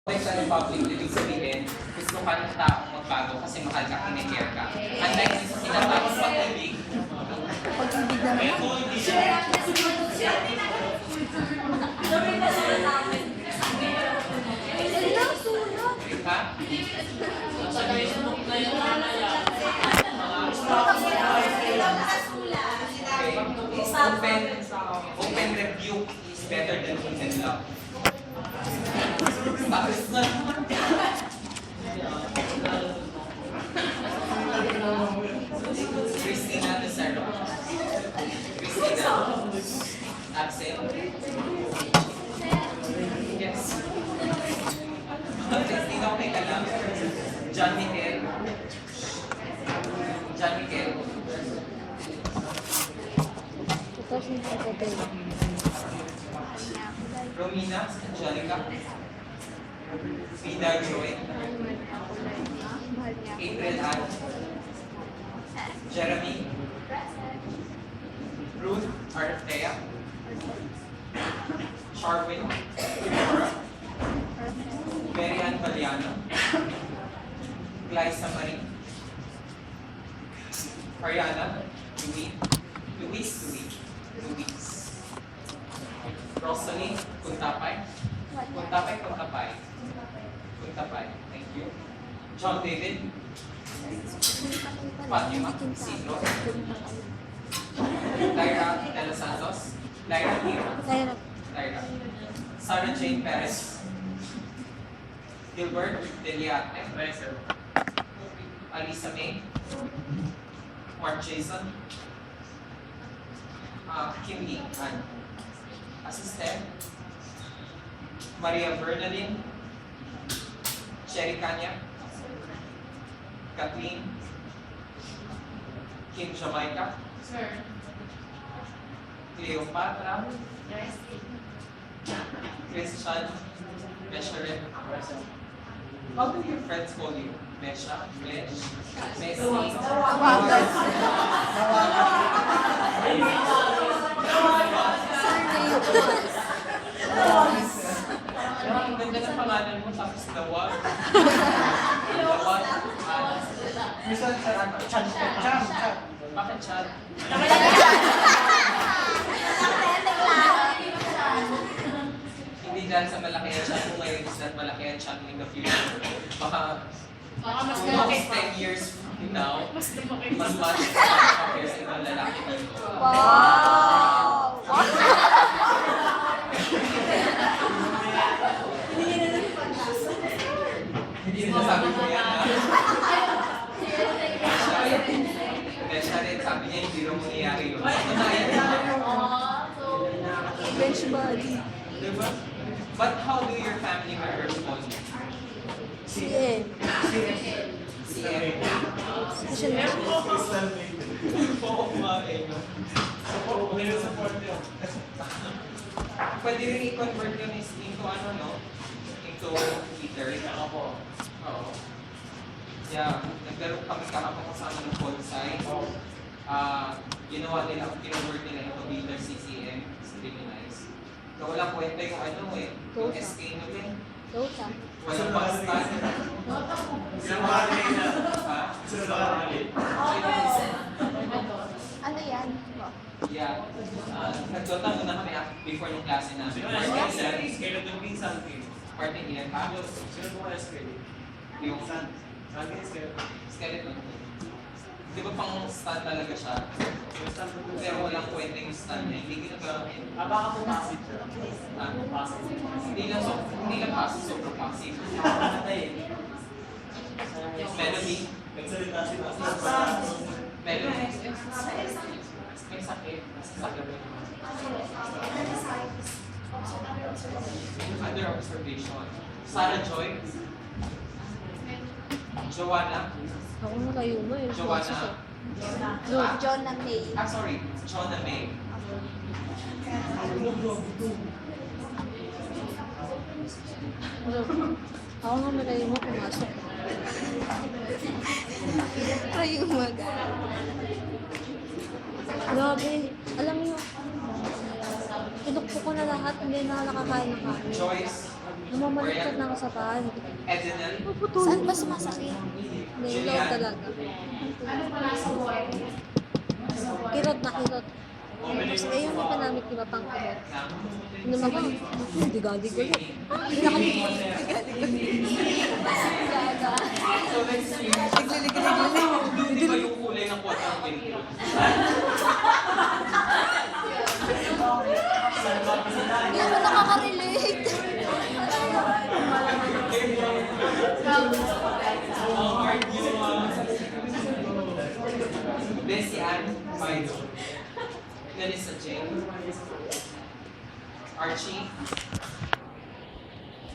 Sa Republic, ibig sabihin, gusto ka ng taong magbago kasi mahal ka, kinikare ka. Unlike sa sinatapos pag-ibig, Pag-ibig naman. Ilang sulat? ha? Open rebuke is better than open love. Tapos na naman. Christina Tesero. Christina. Absent. Yes. Christina, okay ka lang? John Miquel. John Miquel. Ito si Hotel. Romina Angelica. Vida Joy. April Ann. Jeremy. Ruth Artea. Sharwin. Kimura. Mary Ann Valiano. Glyza Marie. Ariana. Luis. Rosalie Kuntapay. Thank you. John David. Fatima Sino. Lyra De Los Santos. Lyra Hira. Lyra. Sarah Jane Perez. Gilbert Deliate. Alisa May. Mark Jason. Kim Lee Ann. Assistant. Maria Bernadine. Sherry Kanya. Kathleen. Kim Jamaica. Sir. Cleopatra. Yes. Christian. Mesharet. How do your friends call you? Mesha? Mesh? Messi? Ang ganda ng pangalan mo, tapos Dawag. Dawag. Minsan sa ano, chan. Bakit Chad? Hindi dahil sa malaki ang chan mo ngayon, is that malaki ang chan in the future. Baka Mas kung lumaki next pa. 10 years from now, Mas lumaki mas pa. much compared sa ibang lalaki dito. Wow! Hindi sinasabi ko yan, ha? Mesha rin, sabi niya, hindi rin mangyayari yun. Bench body. Diba? But how do your family members call you? CN. CM. Siya Oo nga eh, no? Pwede rin i-convert yun into ano, no? Into Twitter. Oo. Yeah, naglaro kami kahapon kasama ng Bonsai. Ginawa nila, kinonvert nila into Twitter CCM. It's really nice. So, walang kwenta yung ano eh, yung SK nyo din. Dota. Walang pastan. Ha? Ano yan? Yeah. Nagdota muna kami before ng klase namin. Parte ilan pa? Yung skeleton. Di ba pang stand talaga siya? Pero walang kwenta yung stand niya. Hindi ginagamit. Hindi lang passive, sobrang passive. Melody. Melody. May sakit. Under observation. Sarah Joy. Joanna. Ako na kayo mo eh. Joanna. John ng May. Sorry. Joanna May. Ako nga may kayo mo pumasok. Kayo mag. Grabe. Alam niyo, pinukpo ko na lahat. Hindi na nakakain na kain. Joyce. Namamalikot na ako sa paan. Edenel, Saan ba sumasakit? Hindi, low talaga. Kirot na kirot. Tapos ngayon na panamit iba pang kirot. Ano naman? Hindi gadi ko yun. Hindi na kami. so let's see. Hindi ba yung kulay ng kwat ng pinito? Hindi ako nakaka-relate. Bessie Ann, Fido. Melissa Jane. Archie.